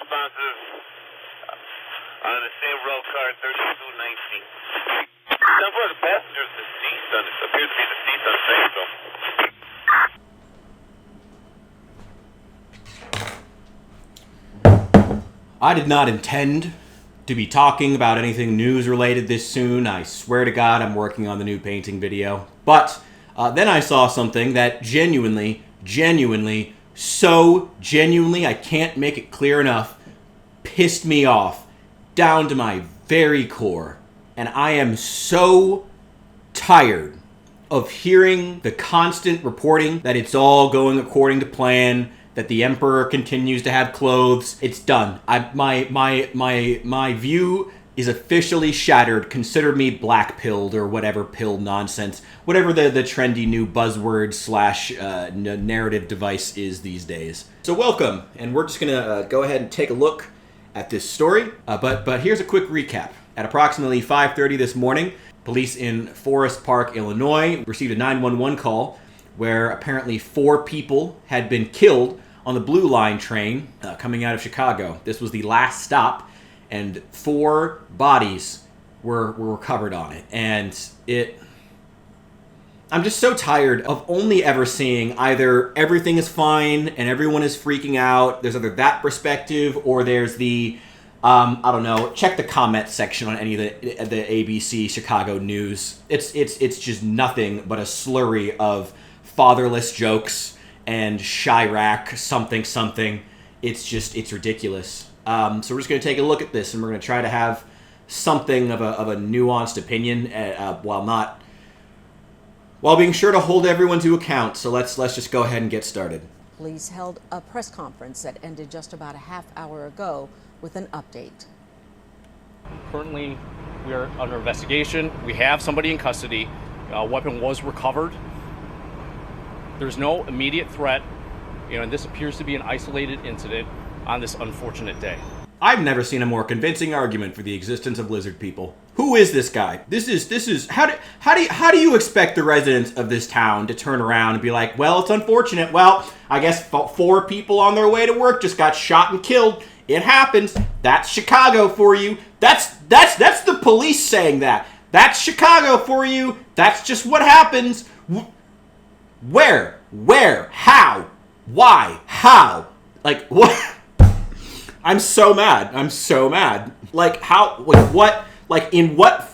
responses on the same road car 3219. Some of the passengers deceased on this appears to be deceased on Central. I did not intend to be talking about anything news related this soon. I swear to God I'm working on the new painting video. But then I saw something that genuinely, I can't make it clear enough, pissed me off down to my very core. And I am so tired of hearing the constant reporting that it's all going according to plan, that the Emperor continues to have clothes. It's done. My view is officially shattered. Consider me black-pilled or whatever pill nonsense, whatever the trendy new buzzword slash narrative device is these days. So welcome, and we're just gonna go ahead and take a look at this story. But here's a quick recap. At approximately 5:30 this morning, police in Forest Park, Illinois, received a 911 call where apparently 4 people had been killed on the Blue Line train coming out of Chicago. This was the last stop, and 4 bodies were recovered on it. And I'm just so tired of only ever seeing either everything is fine and everyone is freaking out. There's either that perspective or there's the I don't know. Check the comment section on any of the ABC Chicago news. It's just nothing but a slurry of fatherless jokes and Chirac something. It's ridiculous. So we're just gonna take a look at this and we're gonna try to have something of a nuanced opinion while being sure to hold everyone to account. So let's just go ahead and get started. Police held a press conference that ended just about a half hour ago with an update. Currently, we are under investigation. We have somebody in custody. A weapon was recovered. There's no immediate threat, and this appears to be an isolated incident on this unfortunate day. I've never seen a more convincing argument for the existence of lizard people. Who is this guy? This is how do you expect the residents of this town to turn around and be like, well, it's unfortunate. Well, I guess 4 people on their way to work just got shot and killed. It happens. That's Chicago for you. That's the police saying that. That's Chicago for you. That's just what happens. Where? How? Why? How? Like, what? I'm so mad. Like, how? Like, what? Like, in what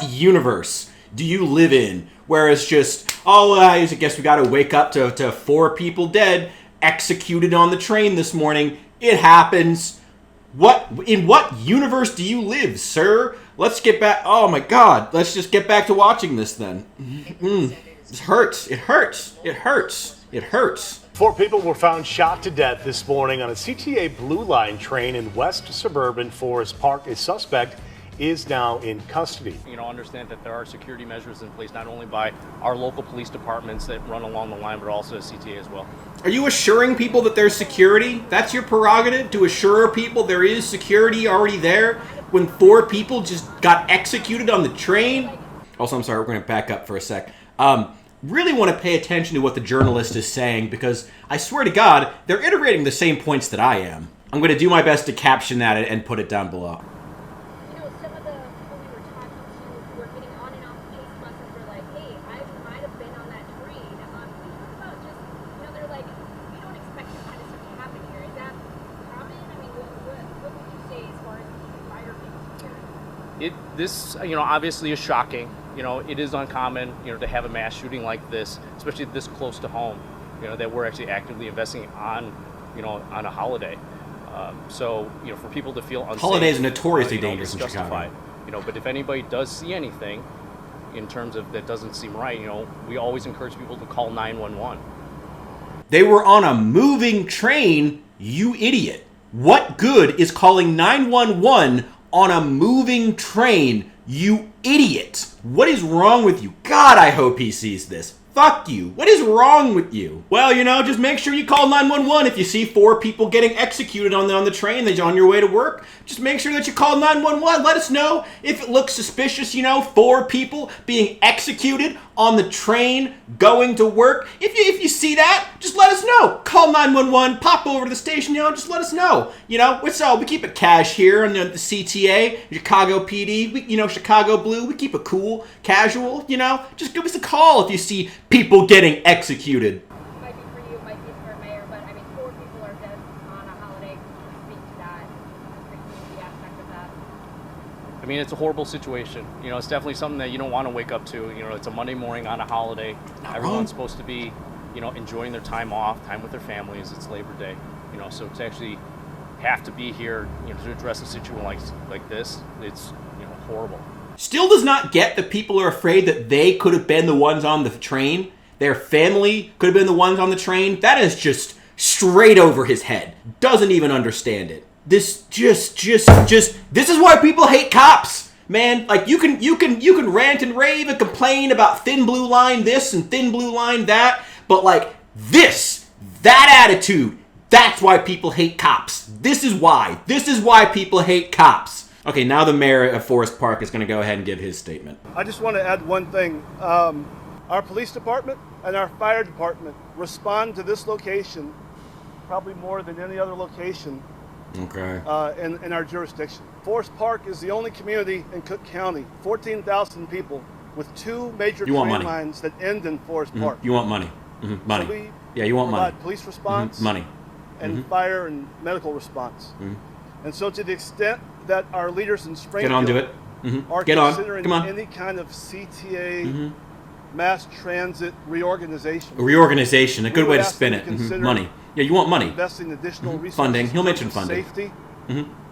universe do you live in? Where it's just, I guess we gotta wake up to 4 people dead, executed on the train this morning. It happens. In what universe do you live, sir? Let's get back. Oh my God. Let's just get back to watching this then. It hurts. 4 people were found shot to death this morning on a CTA Blue Line train in west suburban Forest Park. A suspect is now in custody. Understand that there are security measures in place, not only by our local police departments that run along the line, but also the CTA as well. Are you assuring people that there's security? That's your prerogative, to assure people there is security already there when 4 people just got executed on the train? Also, I'm sorry, we're going to back up for a sec. Really want to pay attention to what the journalist is saying, because I swear to God, they're iterating the same points that I am. I'm going to do my best to caption that and put it down below. Some of the people we were talking to who were getting on and off the Chase buses were like, hey, I might have been on that train. Can you talk about just, they're like, we don't expect this kind of stuff to happen here. Is that common? I mean, what would you say as far as the environment here? This obviously is shocking. It is uncommon, to have a mass shooting like this, especially this close to home, that we're actually actively investing on, on a holiday. So, for people to feel unsafe. Holidays are notoriously dangerous in Chicago. But if anybody does see anything in terms of that doesn't seem right, we always encourage people to call 911. They were on a moving train, you idiot. What good is calling 911 on a moving train, you idiot? What is wrong with you? God, I hope he sees this. Fuck you. What is wrong with you? Well, just make sure you call 911 if you see 4 people getting executed on the train that's on your way to work. Just make sure that you call 911. Let us know if it looks suspicious, 4 people being executed on the train going to work. If you see that, just let us know. Call 911, pop over to the station, just let us know. We keep it cash here on the CTA, Chicago PD, Chicago Blue, we keep it cool, casual, just give us a call if you see people getting executed. Might be for you, might be for Mayor, but I mean, 4 people are dead on a holiday. Can you speak to that, the community aspect of that? I mean, it's a horrible situation. It's definitely something that you don't want to wake up to. It's a Monday morning on a holiday. Everyone's supposed to be, enjoying their time off, time with their families. It's Labor Day, so to actually have to be here, to address a situation like this, it's, horrible. Still does not get that people are afraid that they could have been the ones on the train. Their family could have been the ones on the train. That is just straight over his head. Doesn't even understand it. This this is why people hate cops, man. Like you can rant and rave and complain about thin blue line this and thin blue line that, but like that attitude, that's why people hate cops. This is why people hate cops. Okay, now the mayor of Forest Park is going to go ahead and give his statement. I just want to add one thing. Our police department and our fire department respond to this location probably more than any other location. Okay. In our jurisdiction. Forest Park is the only community in Cook County, 14,000 people, with 2 major train lines that end in Forest Park. You want money. Money. So yeah, you want money. Police response, money, and fire and medical response. And so to the extent that our leaders in Springfield get on to it. are Get on. considering Come on. any kind of CTA mass transit reorganization. Reorganization, a good we way would to ask spin them it. to consider Money. Yeah, you want money. Investing additional resources. Funding. He'll mention in funding. Safety.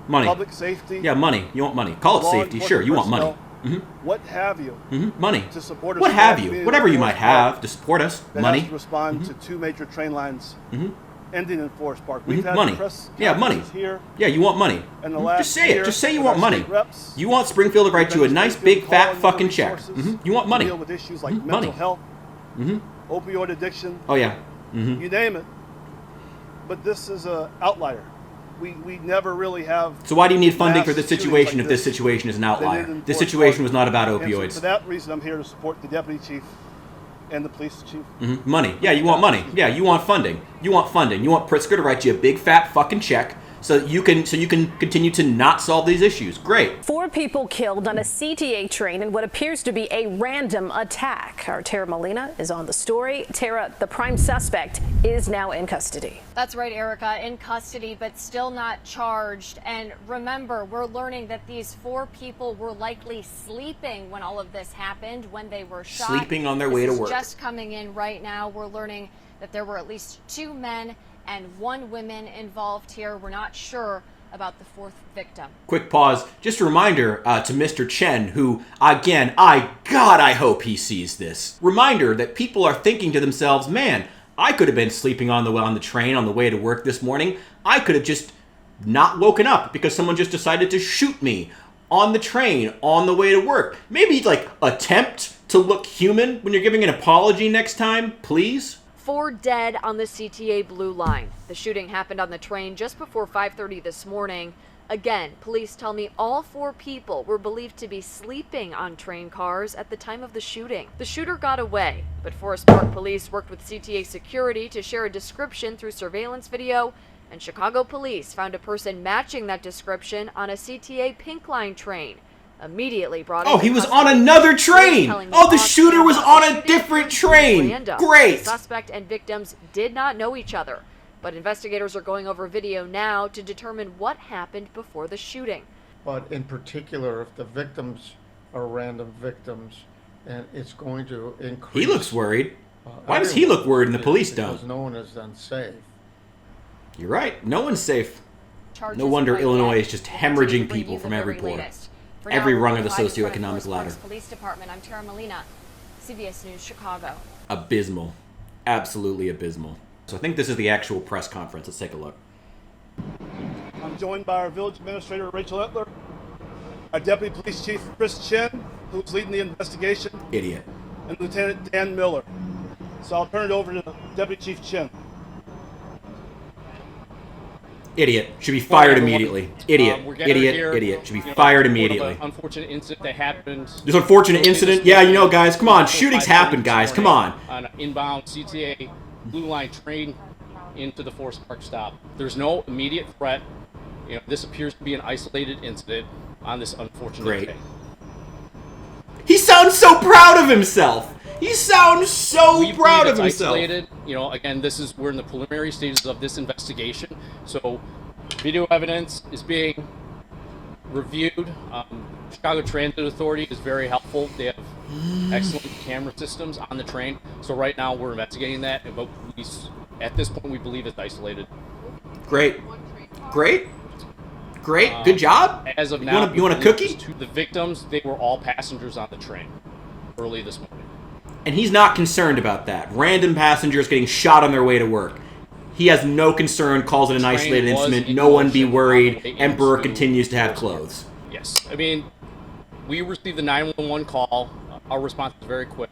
Money. Public safety. Yeah, money. You want money. Call it law safety. Sure, you want money. personnel, What have you? Money. To support a what small have you? community Whatever you like might Forest Park have to support us. that Money. has to respond to 2 major train lines ending in Forest Park. We've had Money. press Yeah, money. conferences here. Yeah, you want money. In the last Just say it. year Just say you with want our money. state reps, You want Springfield to write you a nice big Springfield fat calling fucking for check. resources You want to money. deal with issues like Money. mental health, opioid addiction, Oh yeah. you name it. But this is an outlier. We never really have. So why do you need funding mass for this shootings situation like if this situation is an that outlier? ended in This Forest situation Park. was not about And so opioids. for that reason, I'm here to support the deputy chief and the police chief. Money. Yeah, you want money. Yeah, you want funding. You want funding. You want Pritzker to write you a big fat fucking check so that you can continue to not solve these issues. Great. 4 people killed on a CTA train in what appears to be a random attack. Our Tara Molina is on the story. Tara, the prime suspect is now in custody. That's right, Erica, in custody, but still not charged. And remember, we're learning that these 4 people were likely sleeping when all of this happened, when they were shot. Sleeping on their way to work. Just coming in right now, we're learning that there were at least 2 men and 1 woman involved here. We're not sure about the 4th victim. Quick pause. Just a reminder to Mr. Chen, who, again, I hope he sees this. Reminder that people are thinking to themselves, man, I could have been sleeping on the train on the way to work this morning. I could have just not woken up because someone just decided to shoot me on the train on the way to work. Maybe like attempt to look human when you're giving an apology next time, please. 4 dead on the CTA Blue Line. The shooting happened on the train just before 5:30 this morning. Again, police tell me all 4 people were believed to be sleeping on train cars at the time of the shooting. The shooter got away, but Forest Park police worked with CTA security to share a description through surveillance video, and Chicago police found a person matching that description on a CTA Pink Line train. Immediately brought. Oh, he was on another train. Oh, the shooter was on a different train. Great. The suspect and victims did not know each other, but investigators are going over video now to determine what happened before the shooting. But in particular, if the victims are random victims, and it's going to increase. He looks worried. Why does he look worried and the police don't? Because no one is unsafe. You're right. No one's safe. Charges No wonder right Illinois now. is just We'll continue to hemorrhaging bring people you from the every very pore. latest. For Every now, rung of the live in front socioeconomic Forest ladder. Park's Police Department. I'm Tara Molina, CBS News, Chicago. Abysmal. Absolutely abysmal. So I think this is the actual press conference. Let's take a look. I'm joined by our village administrator, Rachel Etler, our deputy police chief, Chris Chen, who's leading the investigation, Idiot. and Lieutenant Dan Miller. So I'll turn it over to Deputy Chief Chen. Idiot. Should be fired immediately. Idiot. We're gathered Idiot. here, Idiot. Should be you know, fired in support of immediately. an unfortunate incident that happened. This unfortunate incident? Yeah, you know, guys, come on. Shootings happen, guys. Come on. On an inbound CTA Blue Line train into the Forest Park stop. There's no immediate threat. You know, this appears to be an isolated incident on this unfortunate day. He sounds so proud of himself. He sounds so We proud believe of it's himself. Isolated. You know, again, we're in the preliminary stages of this investigation. So, video evidence is being reviewed. Chicago Transit Authority is very helpful. They have excellent camera systems on the train. So right now we're investigating that. But at this point, we believe it's isolated. Great. Great. Great. Good job. As of now, you want a cookie? The victims, they were all passengers on the train early this morning. And he's not concerned about that. Random passengers getting shot on their way to work. He has no concern, calls it an isolated incident. No one be worried. Emperor continues to have clothes. Yes. I mean, we received the 911 call. Our response was very quick.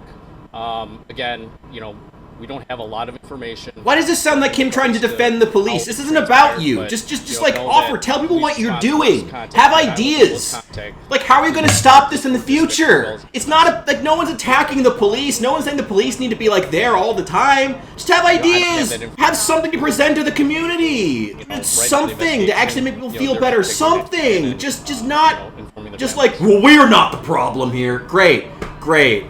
Again, you know, we don't have a lot of information. Why does this sound like him trying to defend the police? This isn't about you. Just like offer, tell people what you're doing. Have ideas. Like, how are you going to stop this in the future? It's not like no one's attacking the police. No one's saying the police need to be like there all the time. Just have ideas. Have something to present to the community. It's something to actually make people feel better. Something. Just not just like, well, we're not the problem here. Great. Great.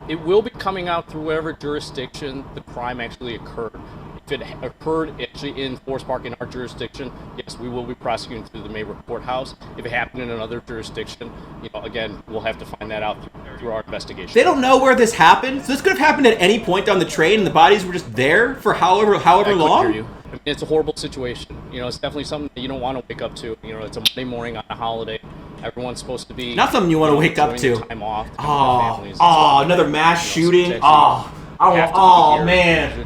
It will be coming out through whatever jurisdiction the crime actually occurred. If it occurred actually in Forest Park in our jurisdiction, yes, we will be prosecuting through the Maywood Courthouse. If it happened in another jurisdiction, you know, again, we'll have to find that out through our investigation. They don't know where this happened, so this could have happened at any point down the train, and the bodies were just there for however long. Hear you. I mean, it's a horrible situation. You know, it's definitely something that you don't want to wake up to. You know, it's a Monday morning on a holiday. Everyone's supposed to be not something you want to wake up to. Time off. Another mass shooting. Man.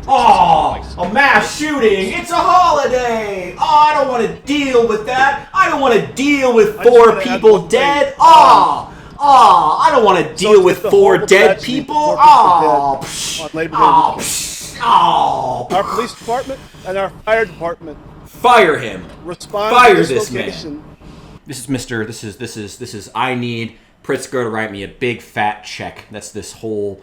A mass shooting. It's a holiday. I don't want to deal with that. I don't want to deal with 4 people dead. I don't want to deal with 4 dead people. Our police department and our fire department. Fire him. Fire this man. This is I need Pritzker to write me a big fat check. That's this whole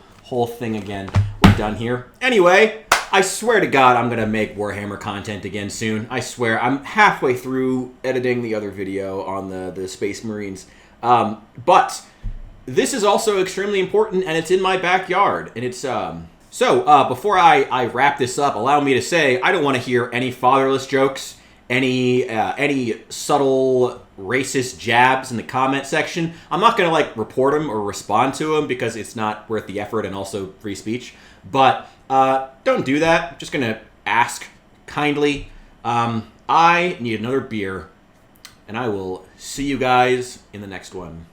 thing again. We're done here. Anyway, I swear to God I'm going to make Warhammer content again soon. I swear. I'm halfway through editing the other video on the Space Marines. But this is also extremely important, and it's in my backyard. And it's So, before I wrap this up, allow me to say I don't want to hear any fatherless jokes, any subtle racist jabs in the comment section. I'm not going to, like, report them or respond to them because it's not worth the effort and also free speech. But don't do that. I'm just going to ask kindly. I need another beer, and I will see you guys in the next one.